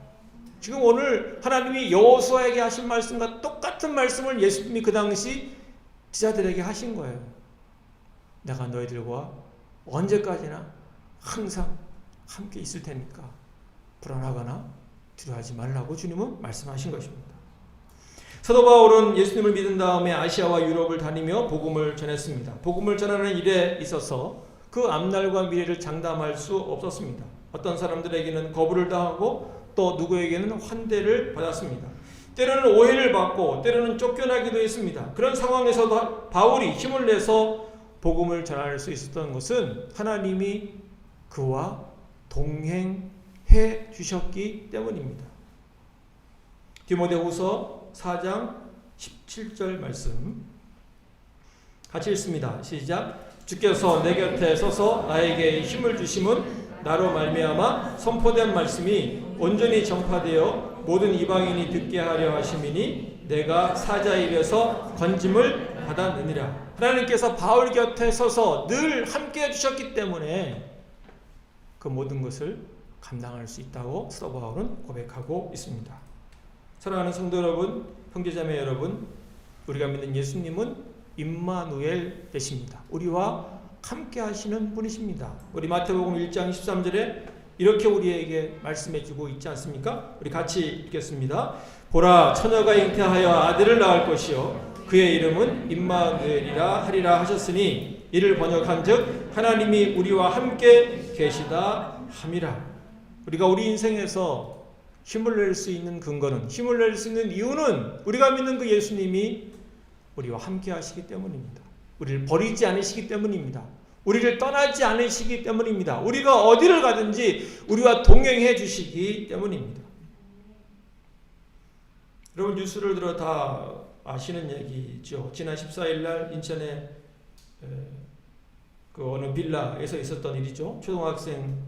지금 오늘 하나님이 여호수아에게 하신 말씀과 똑같은 말씀을 예수님이 그 당시 제자들에게 하신 거예요. 내가 너희들과 언제까지나 항상 함께 있을 테니까 불안하거나 두려워하지 말라고 주님은 말씀하신 것입니다. 사도 바울은 예수님을 믿은 다음에 아시아와 유럽을 다니며 복음을 전했습니다. 복음을 전하는 일에 있어서 그 앞날과 미래를 장담할 수 없었습니다. 어떤 사람들에게는 거부를 당하고 또 누구에게는 환대를 받았습니다. 때로는 오해를 받고 때로는 쫓겨나기도 했습니다. 그런 상황에서도 바울이 힘을 내서 복음을 전할 수 있었던 것은 하나님이 그와 동행해 주셨기 때문입니다. 디모데후서 4장 17절 말씀 같이 읽습니다. 시작. 주께서 내 곁에 서서 나에게 힘을 주심은 나로 말미암아 선포된 말씀이 온전히 전파되어 모든 이방인이 듣게 하려 하심이니 내가 사자 입에서 건짐을 받았느니라. 하나님께서 바울 곁에 서서 늘 함께 해주셨기 때문에 그 모든 것을 감당할 수 있다고 사도 바울은 고백하고 있습니다. 사랑하는 성도 여러분, 형제자매 여러분, 우리가 믿는 예수님은 임마누엘 되십니다. 우리와 함께 하시는 분이십니다. 우리 마태복음 1장 13절에 이렇게 우리에게 말씀해 주고 있지 않습니까? 우리 같이 읽겠습니다. 보라, 처녀가 잉태하여 아들을 낳을 것이요 그의 이름은 임마누엘이라 하리라 하셨으니 이를 번역한즉 하나님이 우리와 함께 계시다 함이라. 우리가 우리 인생에서 힘을 낼 수 있는 근거는, 힘을 낼 수 있는 이유는 우리가 믿는 그 예수님이 우리와 함께 하시기 때문입니다. 우리를 버리지 않으시기 때문입니다. 우리를 떠나지 않으시기 때문입니다. 우리가 어디를 가든지 우리와 동행해 주시기 때문입니다. 여러분 뉴스를 들어 다 아시는 얘기죠. 지난 14일 날 인천에 그 어느 빌라에서 있었던 일이죠. 초등학생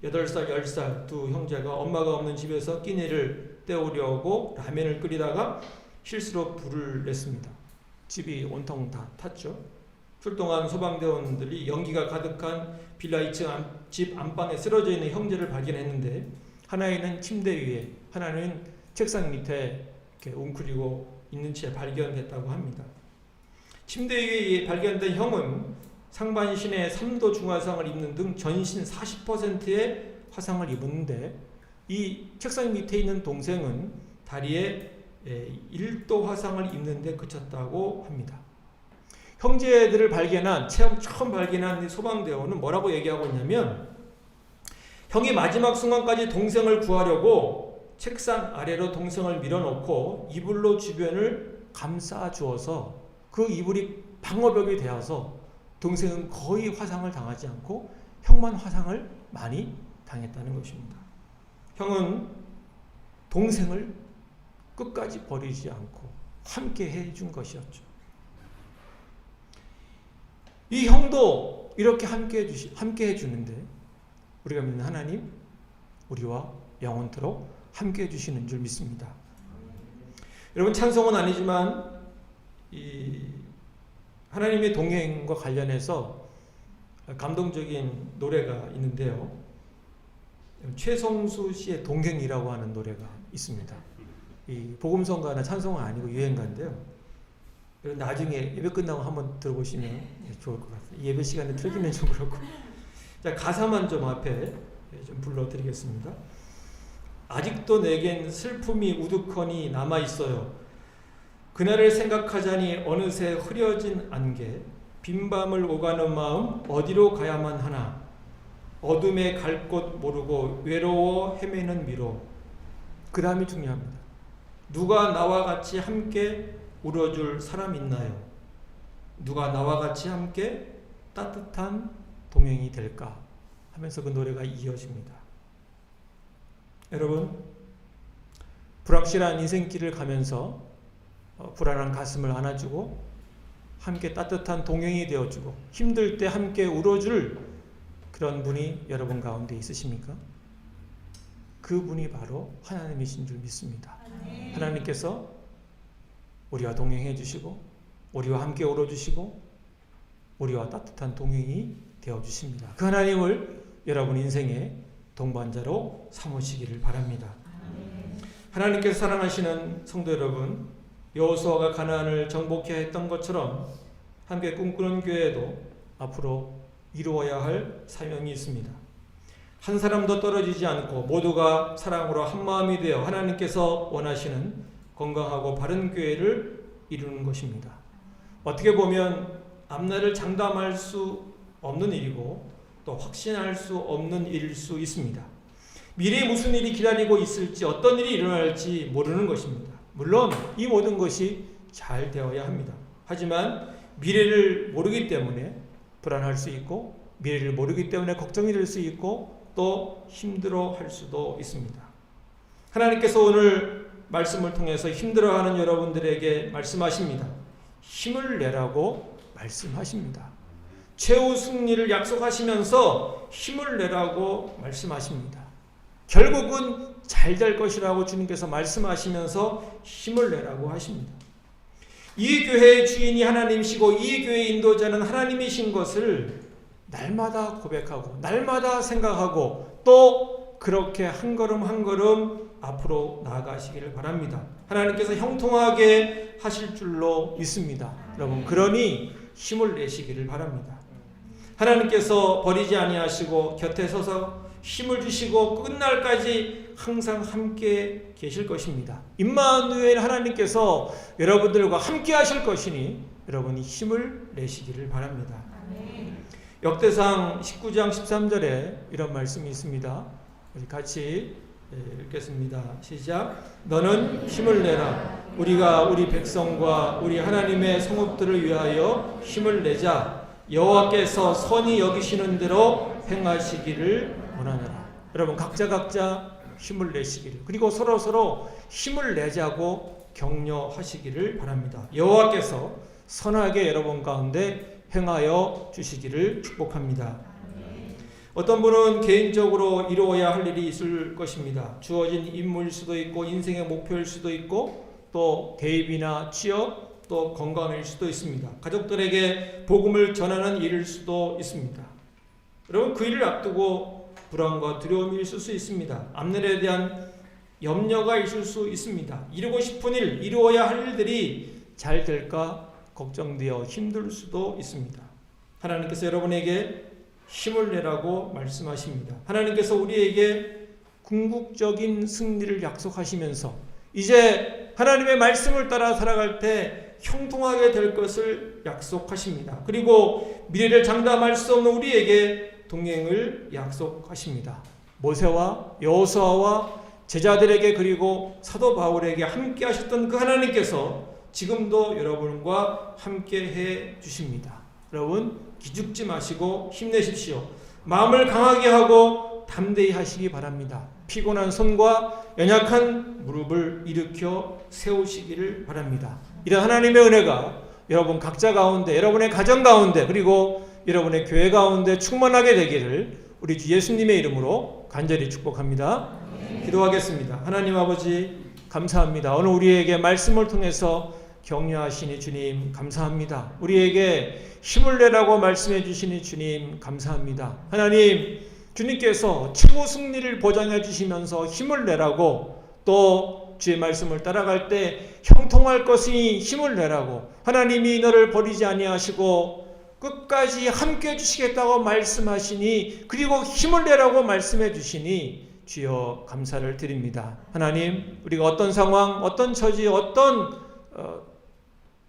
8살, 10살 두 형제가 엄마가 없는 집에서 끼니를 때우려고 라면을 끓이다가 실수로 불을 냈습니다. 집이 온통 다 탔죠. 출동한 소방대원들이 연기가 가득한 빌라 2층 집 안방에 쓰러져 있는 형제를 발견했는데 하나는 침대 위에, 하나는 책상 밑에 이렇게 웅크리고 있는 채 발견됐다고 합니다. 침대 위에 발견된 형은 상반신에 3도 중화상을 입는 등 전신 40%의 화상을 입었는데 이 책상 밑에 있는 동생은 다리에 1도 화상을 입는 데 그쳤다고 합니다. 형제들을 처음 발견한 소방대원은 뭐라고 얘기하고 있냐면 형이 마지막 순간까지 동생을 구하려고 책상 아래로 동생을 밀어넣고 이불로 주변을 감싸 주어서 그 이불이 방어벽이 되어서 동생은 거의 화상을 당하지 않고 형만 화상을 많이 당했다는 것입니다. 형은 동생을 끝까지 버리지 않고 함께 해준 것이었죠. 이 형도 이렇게 함께 해주는데 우리가 믿는 하나님, 우리와 영원토록 함께 해주시는 줄 믿습니다. 여러분 찬송은 아니지만 하나님의 동행과 관련해서 감동적인 노래가 있는데요. 최성수 씨의 동행이라고 하는 노래가 있습니다. 이 복음성가나 찬송은 아니고 유행가인데요. 나중에 예배 끝나고 한번 들어보시면 좋을 것 같아요. 예배 시간에 틀기는 좀 그렇고. 자, 가사만 좀 앞에 좀 불러드리겠습니다. 아직도 내겐 슬픔이 우두커니 남아있어요. 그날을 생각하자니 어느새 흐려진 안개, 빈밤을 오가는 마음 어디로 가야만 하나. 어둠에 갈 곳 모르고 외로워 헤매는 미로. 그 다음이 중요합니다. 누가 나와 같이 함께 울어줄 사람 있나요? 누가 나와 같이 함께 따뜻한 동행이 될까? 하면서 그 노래가 이어집니다. 여러분, 불확실한 인생길을 가면서 불안한 가슴을 안아주고 함께 따뜻한 동행이 되어주고 힘들 때 함께 울어줄 그런 분이 여러분 가운데 있으십니까? 그분이 바로 하나님이신 줄 믿습니다. 하나님께서 우리와 동행해 주시고 우리와 함께 오러 주시고 우리와 따뜻한 동행이 되어 주십니다. 그 하나님을 여러분 인생의 동반자로 삼으시기를 바랍니다. 하나님께서 사랑하시는 성도 여러분, 여호수아가 가나안을 정복해야 했던 것처럼 함께 꿈꾸는 교회에도 앞으로 이루어야 할 사명이 있습니다. 한 사람도 떨어지지 않고 모두가 사랑으로 한마음이 되어 하나님께서 원하시는 건강하고 바른 교회를 이루는 것입니다. 어떻게 보면 앞날을 장담할 수 없는 일이고 또 확신할 수 없는 일일 수 있습니다. 미래에 무슨 일이 기다리고 있을지 어떤 일이 일어날지 모르는 것입니다. 물론 이 모든 것이 잘 되어야 합니다. 하지만 미래를 모르기 때문에 불안할 수 있고 미래를 모르기 때문에 걱정이 될 수 있고 또 힘들어할 수도 있습니다. 하나님께서 오늘 말씀을 통해서 힘들어하는 여러분들에게 말씀하십니다. 힘을 내라고 말씀하십니다. 최후 승리를 약속하시면서 힘을 내라고 말씀하십니다. 결국은 잘 될 것이라고 주님께서 말씀하시면서 힘을 내라고 하십니다. 이 교회의 주인이 하나님이시고 이 교회의 인도자는 하나님이신 것을 날마다 고백하고 날마다 생각하고 또 그렇게 한 걸음 한 걸음 앞으로 나아가시기를 바랍니다. 하나님께서 형통하게 하실 줄로 믿습니다. 여러분, 그러니 힘을 내시기를 바랍니다. 하나님께서 버리지 아니하시고 곁에 서서 힘을 주시고 끝날까지 항상 함께 계실 것입니다. 임마누엘 하나님께서 여러분들과 함께 하실 것이니 여러분이 힘을 내시기를 바랍니다. 역대상 19장 13절에 이런 말씀이 있습니다. 우리 같이 읽겠습니다. 시작. 너는 힘을 내라. 우리가 우리 백성과 우리 하나님의 성읍들을 위하여 힘을 내자. 여호와께서 선히 여기시는 대로 행하시기를 원하노라. 여러분, 각자 힘을 내시기를, 그리고 서로 힘을 내자고 격려하시기를 바랍니다. 여호와께서 선하게 여러분 가운데 행하여 주시기를 축복합니다. 어떤 분은 개인적으로 이루어야 할 일이 있을 것입니다. 주어진 임무일 수도 있고 인생의 목표일 수도 있고 또 대입이나 취업 또 건강일 수도 있습니다. 가족들에게 복음을 전하는 일일 수도 있습니다. 여러분, 그 일을 앞두고 불안과 두려움이 있을 수 있습니다. 앞날에 대한 염려가 있을 수 있습니다. 이루고 싶은 일, 이루어야 할 일들이 잘 될까 걱정되어 힘들 수도 있습니다. 하나님께서 여러분에게 힘을 내라고 말씀하십니다. 하나님께서 우리에게 궁극적인 승리를 약속하시면서 이제 하나님의 말씀을 따라 살아갈 때 형통하게 될 것을 약속하십니다. 그리고 미래를 장담할 수 없는 우리에게 동행을 약속하십니다. 모세와 여호수아와 제자들에게 그리고 사도 바울에게 함께 하셨던 그 하나님께서 지금도 여러분과 함께 해 주십니다. 여러분, 기죽지 마시고 힘내십시오. 마음을 강하게 하고 담대히 하시기 바랍니다. 피곤한 손과 연약한 무릎을 일으켜 세우시기를 바랍니다. 이런 하나님의 은혜가 여러분 각자 가운데, 여러분의 가정 가운데, 그리고 여러분의 교회 가운데 충만하게 되기를 우리 주 예수님의 이름으로 간절히 축복합니다. 기도하겠습니다. 하나님 아버지, 감사합니다. 오늘 우리에게 말씀을 통해서 격려하시니 주님 감사합니다. 우리에게 힘을 내라고 말씀해 주시니 주님 감사합니다. 하나님, 주님께서 최고 승리를 보장해 주시면서 힘을 내라고, 또 주의 말씀을 따라갈 때 형통할 것이니 힘을 내라고, 하나님이 너를 버리지 아니하시고 끝까지 함께 해 주시겠다고 말씀하시니, 그리고 힘을 내라고 말씀해 주시니 주여 감사를 드립니다. 하나님, 우리가 어떤 상황, 어떤 처지, 어떤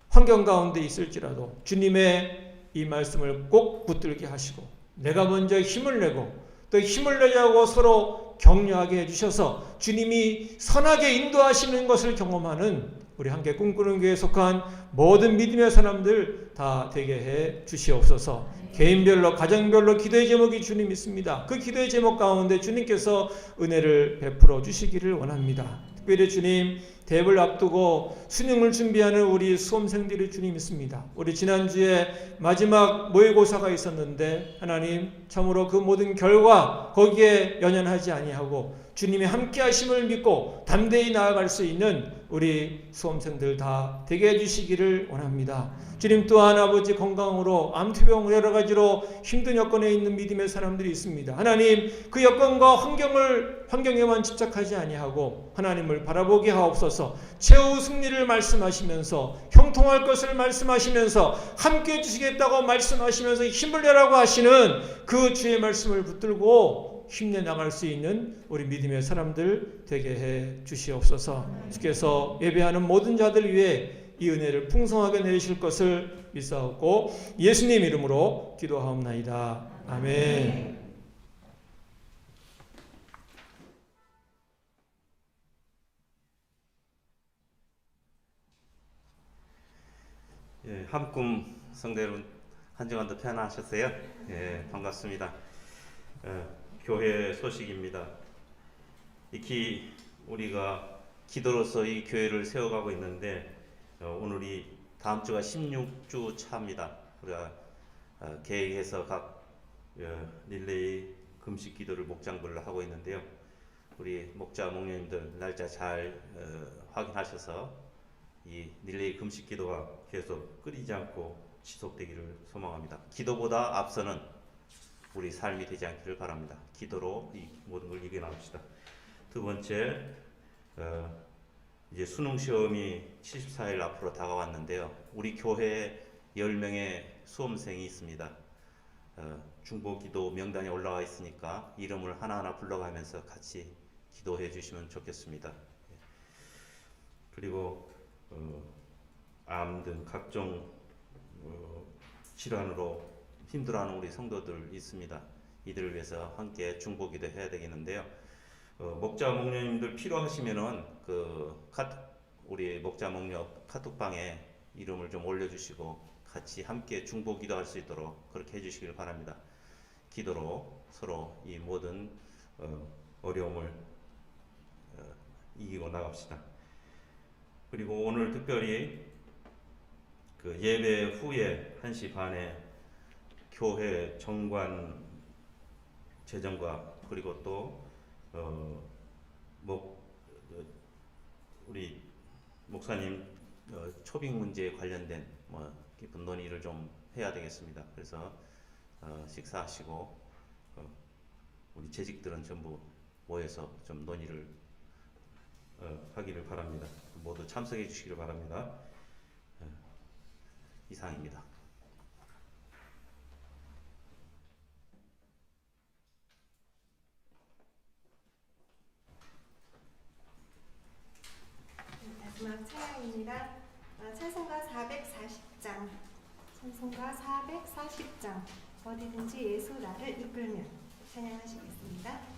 환경 가운데 있을지라도 주님의 이 말씀을 꼭 붙들게 하시고 내가 먼저 힘을 내고 또 힘을 내자고 서로 격려하게 해주셔서 주님이 선하게 인도하시는 것을 경험하는 우리 함께 꿈꾸는 교회에 속한 모든 믿음의 사람들 다 되게 해 주시옵소서. 개인별로 가정별로 기도의 제목이 주님 있습니다. 그 기도의 제목 가운데 주님께서 은혜를 베풀어 주시기를 원합니다. 특별히 주님, 대회를 앞두고 수능을 준비하는 우리 수험생들이 주님 있습니다. 우리 지난주에 마지막 모의고사가 있었는데 하나님 참으로 그 모든 결과 거기에 연연하지 아니하고 주님의 함께 하심을 믿고 담대히 나아갈 수 있는 우리 수험생들 다 되게 해주시기를 원합니다. 주님 또한 아버지 건강으로 암투병 여러 가지로 힘든 여건에 있는 믿음의 사람들이 있습니다. 하나님 그 여건과 환경에만 집착하지 아니하고 하나님을 바라보게 하옵소서. 최후 승리를 말씀하시면서 형통할 것을 말씀하시면서 함께 해주시겠다고 말씀하시면서 힘을 내라고 하시는 그 주의 말씀을 붙들고 힘내 나갈 수 있는 우리 믿음의 사람들 되게 해 주시옵소서. 주께서 예배하는 모든 자들 위해 이 은혜를 풍성하게 내리실 것을 믿사옵고 예수님 이름으로 기도하옵나이다. 아멘. 예, 한꿈 성대 여러분 한 주간 더 편안하셨어요? 예, 반갑습니다. 교회 소식입니다. 익히 우리가 기도로서 이 교회를 세워가고 있는데 오늘이 다음 주가 16주 차입니다. 우리가 계획해서 각 릴레이 금식 기도를 목장별로 하고 있는데요. 우리 목자 목녀님들 날짜 잘 확인하셔서 이 릴레이 금식 기도가 계속 끊이지 않고 지속되기를 소망합니다. 기도보다 앞서는 우리 삶이 되지 않기를 바랍니다. 기도로 이 모든 걸 이겨나갑시다. 두 번째, 이제 수능 시험이 74일 앞으로 다가왔는데요. 우리 교회에 10명의 수험생이 있습니다. 중보기도 명단에 올라와 있으니까 이름을 하나하나 불러가면서 같이 기도해 주시면 좋겠습니다. 그리고 암 등 각종 질환으로 힘들어하는 우리 성도들 있습니다. 이들을 위해서 함께 중보기도 해야 되겠는데요. 목자 목녀님들 필요하시면은 우리 목자 목녀 카톡방에 이름을 좀 올려주시고 같이 함께 중보기도 할 수 있도록 그렇게 해주시길 바랍니다. 기도로 서로 이 모든 어려움을 이기고 나갑시다. 그리고 오늘 특별히 그 예배 후에 1시 반에 교회 정관 재정과 그리고 또 우리 목사님 초빙 문제에 관련된 깊은 논의를 좀 해야 되겠습니다. 그래서 식사하시고 우리 재직들은 전부 모여서 좀 논의를 하기를 바랍니다. 모두 참석해 주시기를 바랍니다. 이상입니다. 마지막 찬양입니다. 찬송가 440장, 찬송가 440장 어디든지 예수 나를 이끌면 찬양하시겠습니다.